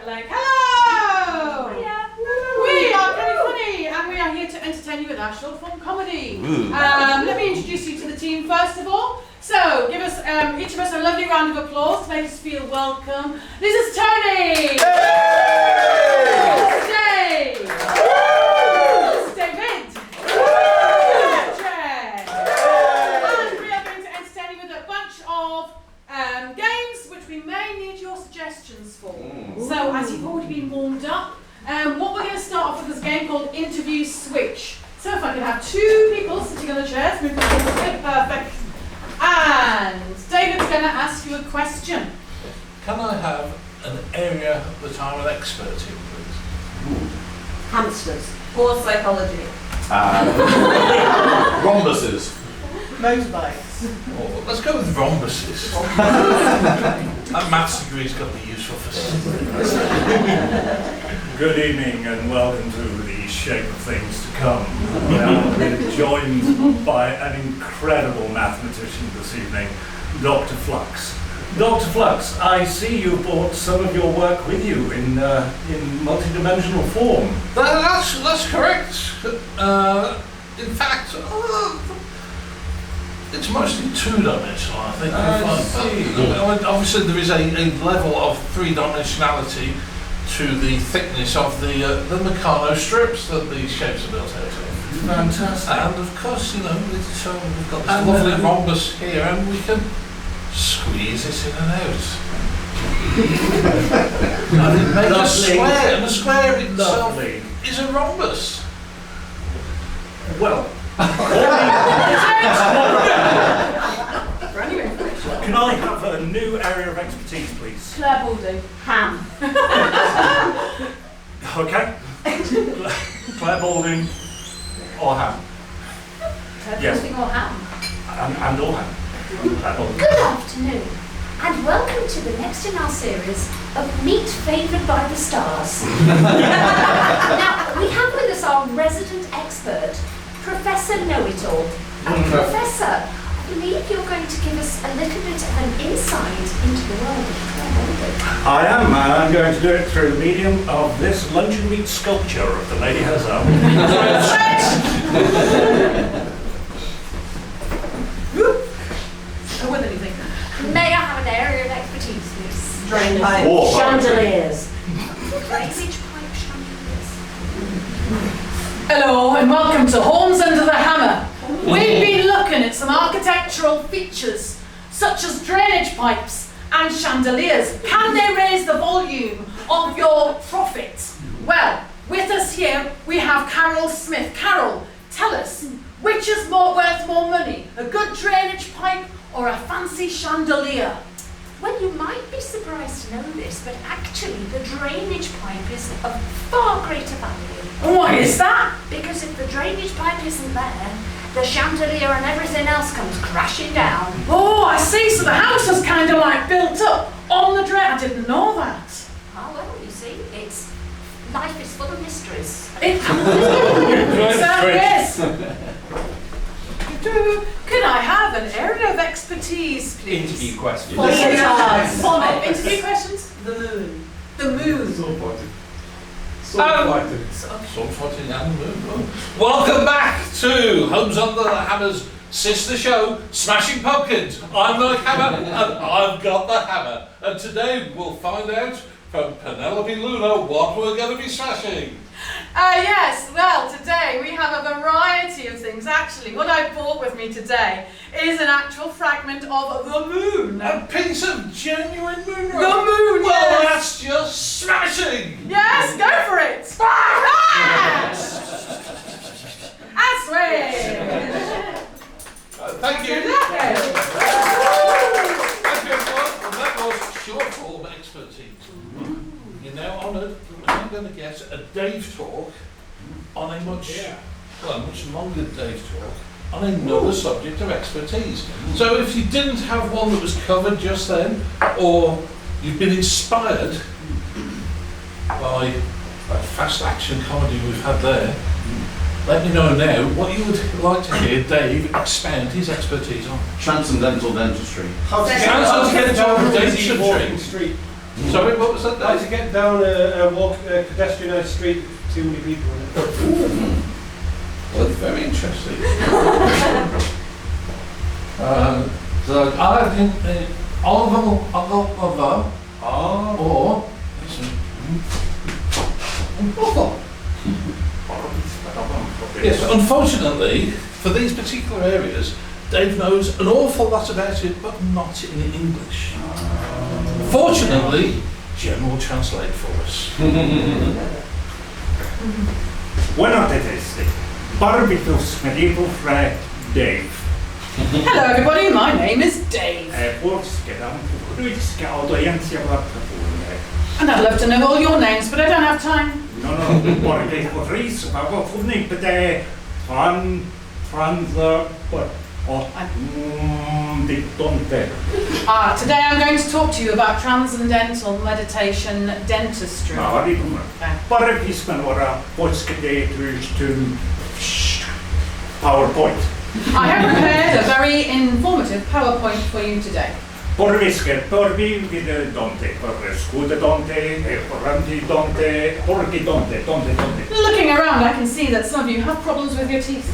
like, hello! Hiya. We are Canny Funny, and we are here to entertain you with our short form comedy. Let me introduce you to the team first of all. So, give us each of us a lovely round of applause to make us feel welcome. This is Tony! This is Dave! This is David! Patrick! And we are going to entertain you with a bunch of games which we may need your suggestions for. So, as you've already been warmed up, what we're going to start off with is a game called Interview Switch. So if I could have two people sitting on the chairs, move them this way, perfect. And David's going to ask you a question. Can I have an area that I'm an expert in, please? Hamsters. Horse psychology. Rhombuses. Motorbikes. Oh, let's go with rhombuses. That maths degree's got to be useful for something. Good evening and welcome to the shape of things to come. We're joined by an incredible mathematician this evening, Dr. Flux. Dr. Flux, I see you brought some of your work with you in multidimensional form. That's correct. In fact, it's mostly two-dimensional, I think. Obviously, there is a level of three-dimensionality to the thickness of the Meccano strips that these shapes are built out of. Fantastic. And of course, we've got this lovely rhombus here, and we can squeeze it in and out. And it makes a square, and the square itself is a rhombus. Well, can I have a new area of expertise, please? Claire Balding. Ham. Okay. Claire Balding or ham? Yes. Claire Balding or ham? And or ham. Claire Balding. Good afternoon, and welcome to the next in our series of Meet Favoured by the Stars. Now, we have with us our resident expert, Professor Know-It-All. And Professor, I believe you're going to give us a little bit of an insight into the world of Claire Balding. I am, and I'm going to do it through the medium of this luncheon meat sculpture of the lady herself. With anything. May I have an area of expertise, please? Drainage pipe. Chandeliers. Chandeliers. Drainage pipe chandeliers. Hello and welcome to Horns Under the Hammer. We've been looking at some architectural features such as drainage pipes and chandeliers. Can they raise the volume of your profit? Well, with us here we have Carol Smith. Carol, tell us, which is worth more money, a good drainage pipe or a fancy chandelier? Well, you might be surprised to know this, but actually the drainage pipe is of far greater value. Why is that? Because if the drainage pipe isn't there, the chandelier and everything else comes crashing down. Oh, I see, so the house is kind of like built up on the drain. I didn't know that. Ah, well, you see, life is full of mysteries. It certainly is. Can I have an area of expertise, please? Interview questions. Interview questions? The moon. The moon. Sword fighting and moon. Welcome back to Homes Under the Hammer's sister show, Smashing Pumpkins. I'm Mike Hammer, and I've got the hammer. And today we'll find out from Penelope Luna what we're going to be smashing. Yes, well, today we have a variety of things. Actually, what I brought with me today is an actual fragment of the moon. A piece of genuine moon rock. The moon, Well, yes. that's just smashing. Yes, go for it. That's right. Thank you. Okay. Thank you, everyone. And that was short form expertise. You're now honoured. I'm going to get a Dave talk on a much longer Dave talk on another subject of expertise. So if you didn't have one that was covered just then, or you've been inspired by that fast action comedy we've had there, let me know now what you would like to hear Dave expound his expertise on. Transcendental dentistry. Transcendental dentistry. Sorry, what was that? How to get down a pedestrianised street with too many people in it. Well, it's very interesting. So I think or yes, unfortunately, for these particular areas, Dave knows an awful lot about it, but not in English. Fortunately, Jen will translate for us. Buenas tardes. Barbitus medieval friend Dave. Hello everybody, my name is Dave. And I'd love to know all your names, but I don't have time. No, porque Patrice, Papa Funny, but the Today I'm going to talk to you about transcendental meditation dentistry. PowerPoint. I have prepared a very informative PowerPoint for you today. Looking around, I can see that some of you have problems with your teeth.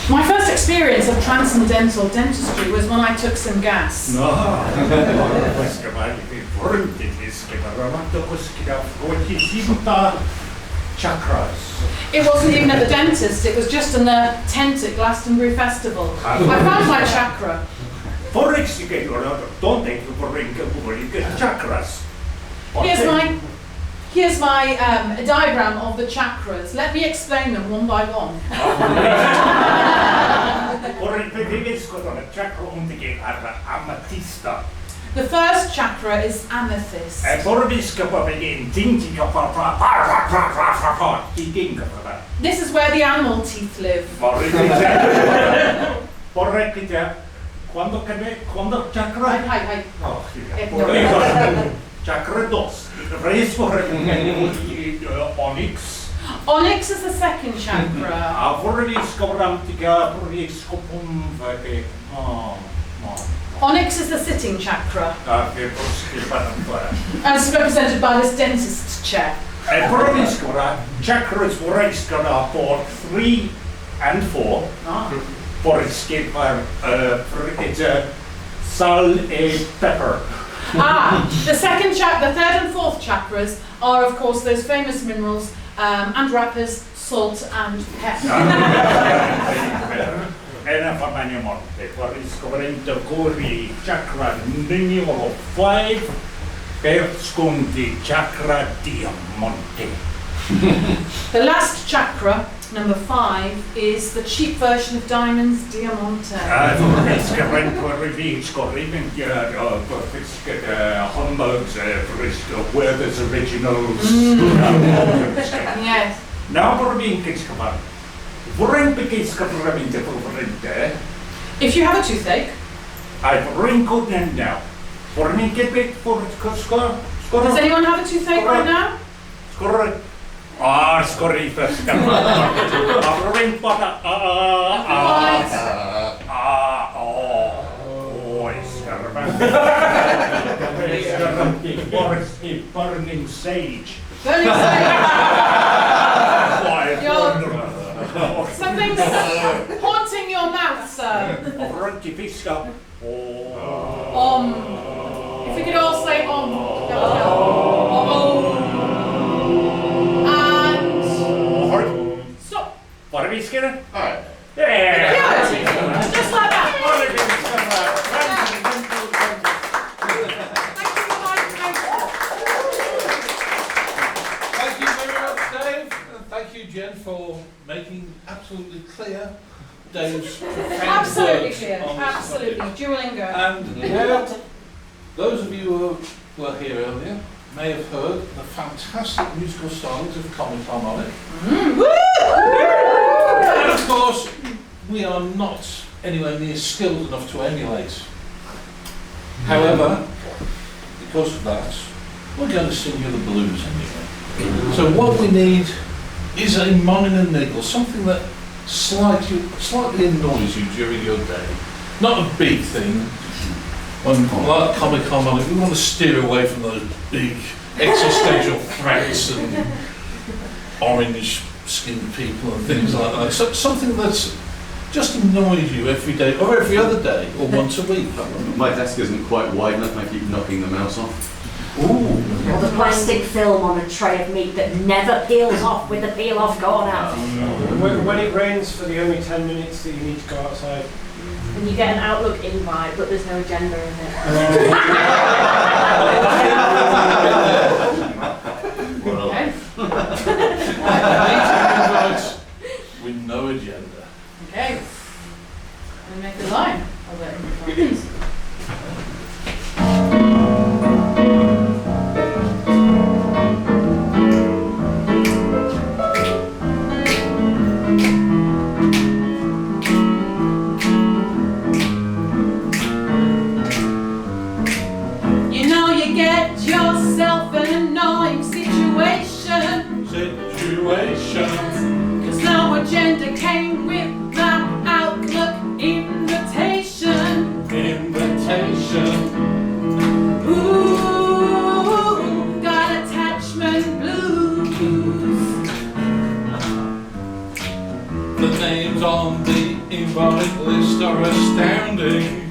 My first experience of transcendental dentistry was when I took some gas. Chakras. It wasn't even at the dentist, it was just in the tent at Glastonbury Festival. I found my chakra. Chakras. Here's my diagram of the chakras. Let me explain them one by one. The first chakra is amethyst. This is where the animal teeth live. Hi. Chakra dos. Onyx. Onyx is the second chakra. Onyx is the sitting chakra, as represented by this dentist's chair. Chakras for 3 and 4. It's salt and pepper. The second the third and fourth chakras are, of course, those famous minerals and wrappers, salt and pepper. Chakra numero 5 per sconti chakra diamante. The last chakra, number 5, is the cheap version of diamonds, diamante. Hamburgs, Werther's originals. Yes. Now for being kidscover. If you have a toothache, I've wrinkled them now. does anyone have a toothache right now? Scorri first. Burning sage. Burning sage. Something's haunting your mouth, sir. If we could all say om. And stop. What are we scared? Alright. Yeah. Just like that. Thank you very much, Dave. And thank you, Jen, for making absolutely clear Dave's profound Absolutely words clear. on this Absolutely. subject. Duolingo. And now, those of you who were here earlier may have heard the fantastic musical songs of Comic Harmonic. And of course, we are not anywhere near skilled enough to emulate. However, because of that, we're going to sing you the blues anyway. So what we need is a minor niggle, something that slightly annoys you during your day. Not a big thing. Like Comic-Con, we want to steer away from those big existential threats and orange-skinned people and things like that. So, something that's just annoys you every day, or every other day, or once a week. My desk isn't quite wide enough, I keep knocking the mouse off. Ooh. Or the plastic film on a tray of meat that never peels off with the peel-off corner. When it rains for the only 10 minutes that you need to go outside. And you get an Outlook invite, but there's no agenda in it. Okay. Meeting invites with no agenda. Okay. And make a line of it. Yourself an annoying situation. Cause no agenda came with that Outlook invitation. Ooh, got attachment blues. The names on the invite list are astounding.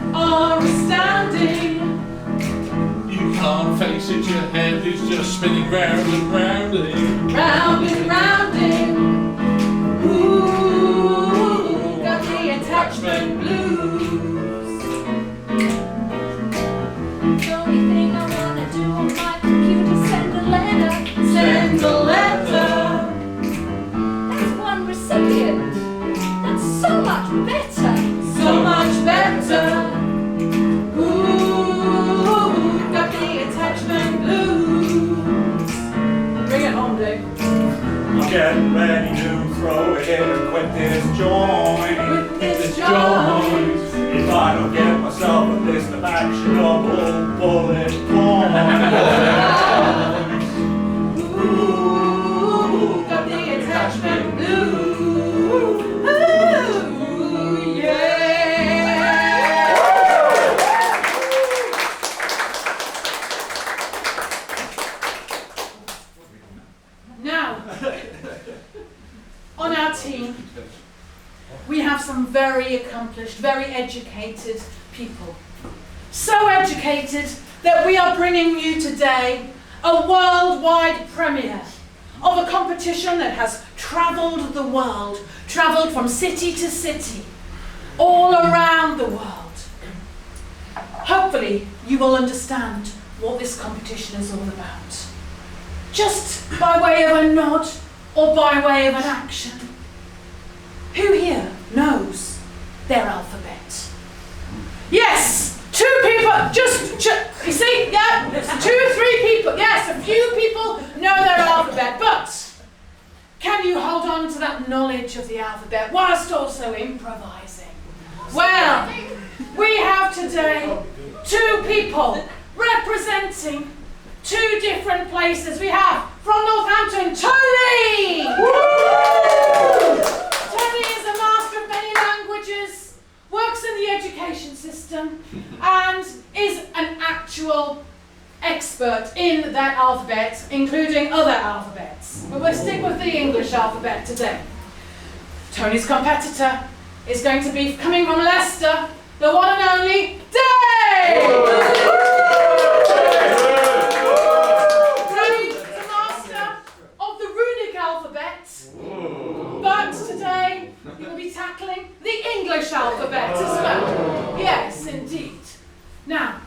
Can't face it, your head is just spinning round and rounding. Round and rounding. Ooh, got the attachment blues. The only thing I wanna do on my computer, send a letter. Send a letter. That's one recipient. That's so much better. So much better. Bring it home, Dave. Get ready to throw it in and quit this joint. If I don't get myself a list of actionable bullet points. Ooh, got the attachment blues. Ooh, yeah. Now, on our team, we have some very accomplished, very educated people. So educated that we are bringing you today a worldwide premiere of a competition that has travelled the world, travelled from city to city, all around the world. Hopefully, you will understand what this competition is all about. Just by way of a nod or by way of an action. Who here knows their alphabet? Yes, 2 people, you see, yeah, 2 or 3 people, yes, a few people know their alphabet, but can you hold on to that knowledge of the alphabet whilst also improvising? Well, we have today 2 people representing 2 different places. We have from Northampton, Tony! Tony is a master of many languages, works in the education system, and is an actual expert in that alphabet, including other alphabets. But we'll stick with the English alphabet today. Tony's competitor is going to be coming from Leicester, the one and only Dave! But today, you will be tackling the English alphabet as well. Yes, indeed. Now,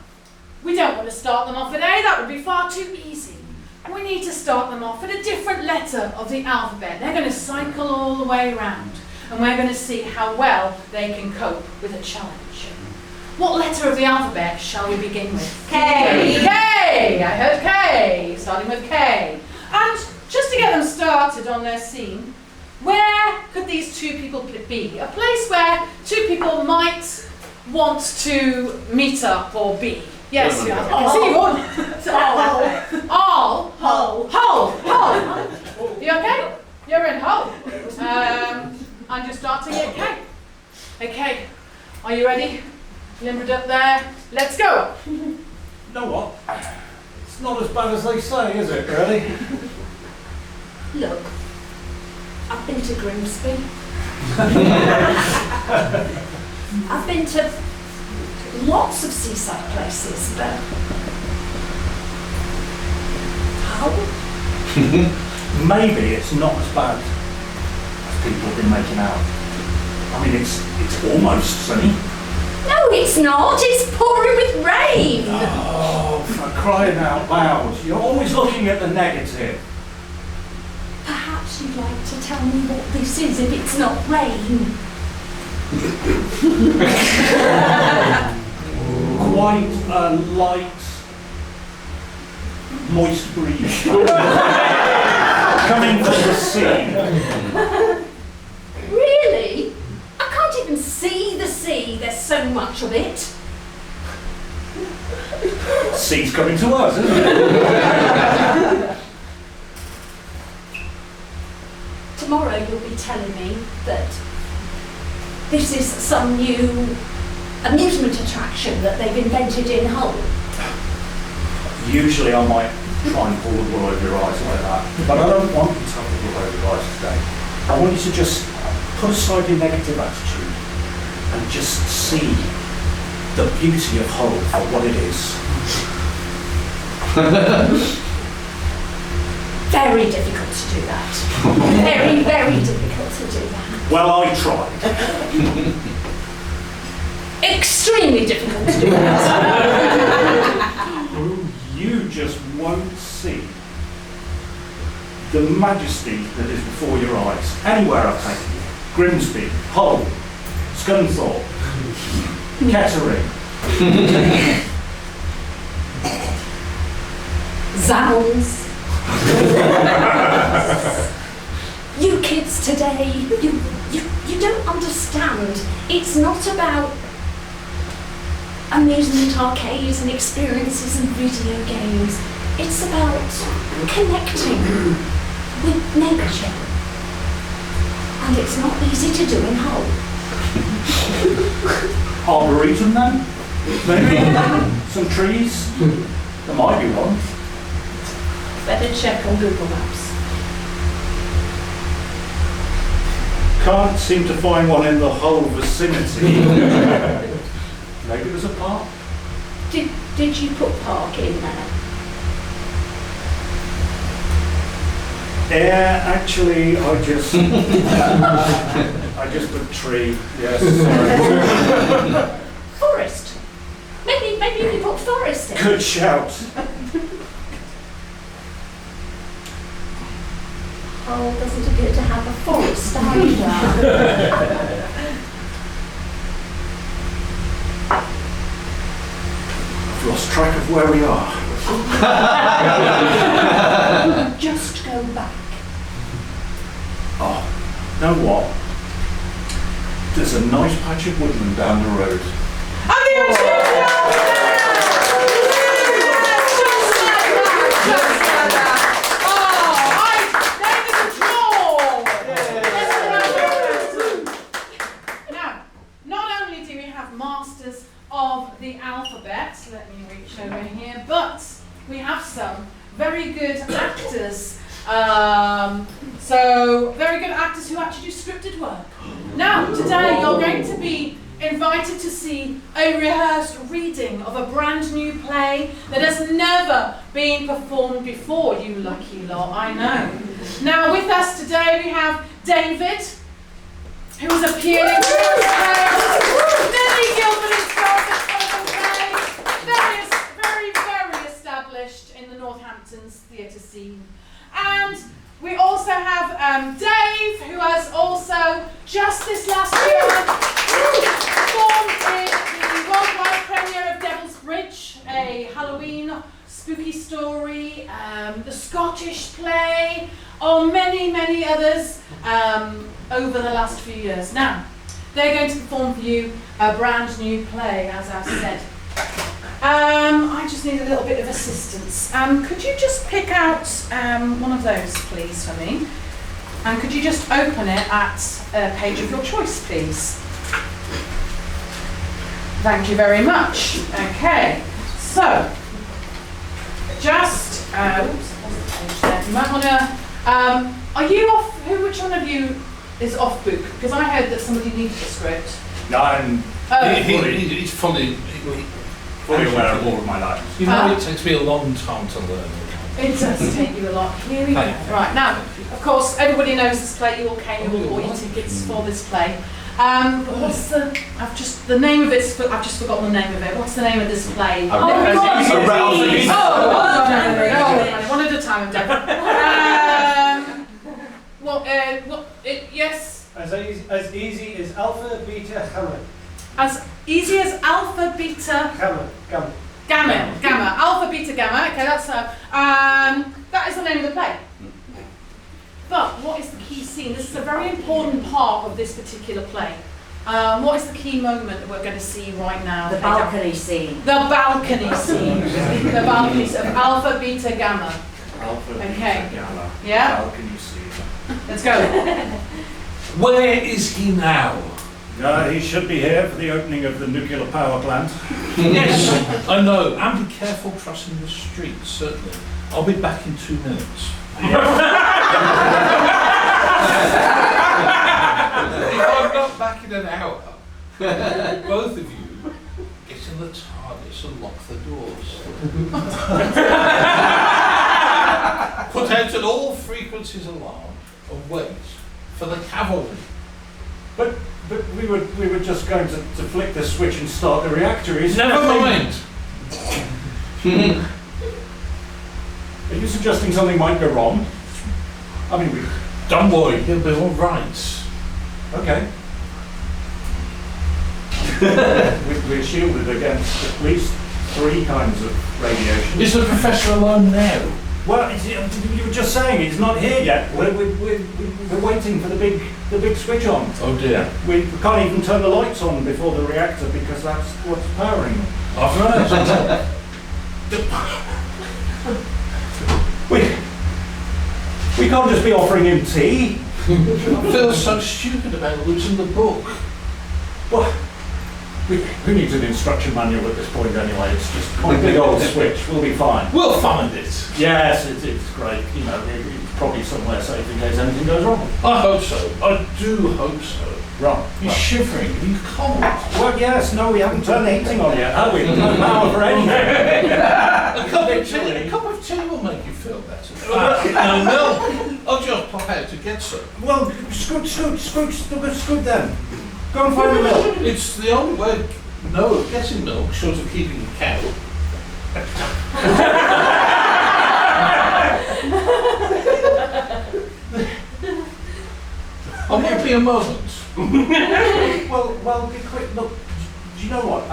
we don't want to start them off at A, that would be far too easy. We need to start them off at a different letter of the alphabet. They're going to cycle all the way around, and we're going to see how well they can cope with a challenge. What letter of the alphabet shall we begin with? K. K! I heard K, starting with K. And just to get them started on their scene, where could these 2 people be? A place where 2 people might want to meet up or be. Yes, I can see you all. All. You okay? You you're in Hull. And you're starting at K. Okay, are you ready? Limbered up there. Let's go. You know what? It's not as bad as they say, is it, really? Look, I've been to Grimsby. I've been to lots of seaside places, but how? Maybe it's not as bad as people have been making out. I mean, it's almost sunny. No, it's not. It's pouring with rain. Oh, for crying out loud. You're always looking at the negative. Perhaps you'd like to tell me what this is if it's not rain. Quite a light, moist breeze coming from the sea. Really? I can't even see the sea. There's so much of it. Sea's coming to us, isn't it? Tomorrow you'll be telling me that this is some new amusement attraction that they've invented in Hull. Usually I might try and pull the wool over your eyes like that, but I don't want you to have the wool over your eyes today. I want you to just put aside your negative attitude and just see the beauty of Hull for what it is. Very difficult to do that. Very, very difficult to do that. Well, I tried. Extremely difficult to do that. You just won't see the majesty that is before your eyes. Anywhere I've taken you. Grimsby, Hull, Scunthorpe, Kettering. Zounds. You kids today, you don't understand. It's not about amusement arcades and experiences and video games. It's about connecting with nature. And it's not easy to do in Hull. Arboretum then? Maybe? Some trees? There might be one. Better check on Google Maps. Can't seem to find one in the whole vicinity. Maybe there's a park? Did you put park in there? Yeah, actually, I just put tree. Yes, sorry. Forest. Maybe you could put forest in. Good shout. Hull doesn't appear to have a forest either. I've lost track of where we are. Just go back. Oh, know what? There's a nice patch of woodland down the road. Of the alphabet, let me reach over here, but we have some very good actors. So very good actors who actually do scripted work. Now, today you're going to be invited to see a rehearsed reading of a brand new play that has never been performed before, you lucky lot, I know. Now with us today we have David, who has appeared in Lily Gilbert is very established in the Northampton's theatre scene. And we also have Dave, who has also just this last year performed in the worldwide premiere of Devil's Bridge, a Halloween spooky story, the Scottish play, or many others over the last few years. Now, they're going to perform for you a brand new play, as I've said. I just need a little bit of assistance. Could you just pick out one of those, please, for me? And could you just open it at a page of your choice, please? Thank you very much. Okay, so just oops, what's the page there? You might want to. Are you off? Which one of you is off book? Because I heard that somebody needed a script. I'm He's funny. fully aware of all of my lines. You know, it takes me a long time to learn. It does take you a lot. Here we go. Right, now, of course, everybody knows this play. You all came, you all bought your tickets for this play. But what's the name of it? I've just forgotten the name of it. What's the name of this play? One at a time, yes. As easy as alpha, beta, gamma. As easy as alpha, beta, Gamma. gamma. Alpha, beta, gamma. Okay, that's that is the name of the play. But what is the key scene? This is a very important part of this particular play. What is the key moment that we're going to see right now? The balcony scene. The balcony scene. The balcony scene of alpha, beta, gamma. Alpha, Okay. beta, gamma. Yeah? Balcony scene. Let's go. Where is he now? He should be here for the opening of the nuclear power plant. Yes, I know. And be careful crossing the street, certainly. I'll be back in 2 minutes. If I'm not back in an hour, both of you get in the TARDIS and lock the doors. Put out an all frequencies alarm and wait for the cavalry. But we were just going to flick the switch and start the reactor. Never mind. Are you suggesting something might go wrong? I mean, Don't worry, he'll be all right. okay. We're shielded against at least 3 kinds of radiation. Is the professor alone now? Well, you were just saying he's not here yet. We're waiting for the big switch on. Oh dear. We can't even turn the lights on before the reactor because that's what's powering them. I've We can't just be offering him tea. I feel so stupid about losing the book. Well, who needs an instruction manual at this point anyway? It's just a big old switch. We'll be fine. We'll find it. Yes, it's great. You know, it's probably somewhere safe in case anything goes wrong. I hope so. I do hope so. Right. You're shivering. Are you cold? Well, yes. No, we haven't turned the heating on yet, have we? No power for anything. A cup of tea will make you feel better. No milk. I'll just pop out to get some. Well, scoot then. Go and find the milk. It's the only way of getting milk, short of keeping a cow. I won't be a moment. well, be quick. Look, do you know what?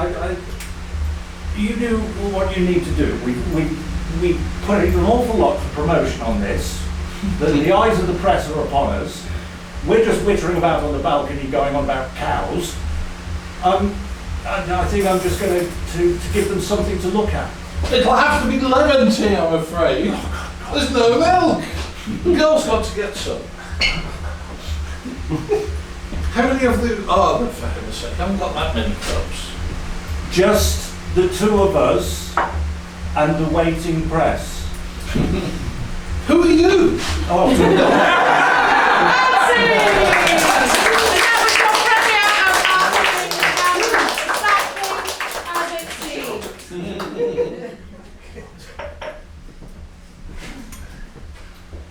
You do what you need to do. We put in an awful lot for promotion on this. The eyes of the press are upon us. We're just wittering about on the balcony going on about cows. I think I'm just going to give them something to look at. It'll have to be lemon tea, I'm afraid. There's no milk. The girl's got to get some. How many of the... Oh, for heaven's sake, I haven't got that many cups. Just the 2 of us and the waiting press. Who are you? Oh,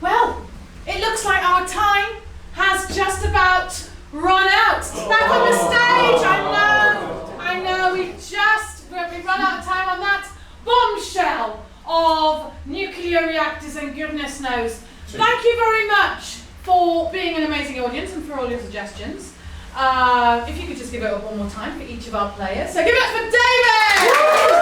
Well, it looks like our time has just about run out. Back on the stage, I know, we've run out of time on that bombshell of nuclear reactors and goodness knows. Thank you very much for being an amazing audience and for all your suggestions. If you could just give it up one more time for each of our players. So give it up for David!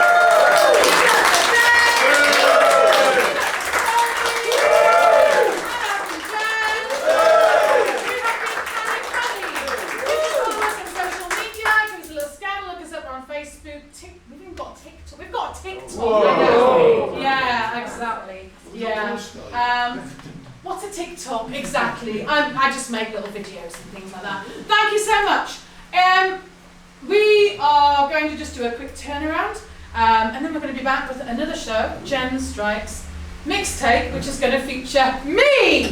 We've got TikTok. Whoa. Yeah, exactly. Yeah. What's a TikTok? Exactly. I just make little videos and things like that. Thank you so much. We are going to just do a quick turnaround, and then we're going to be back with another show, Jen Strikes Mixtape, which is going to feature me.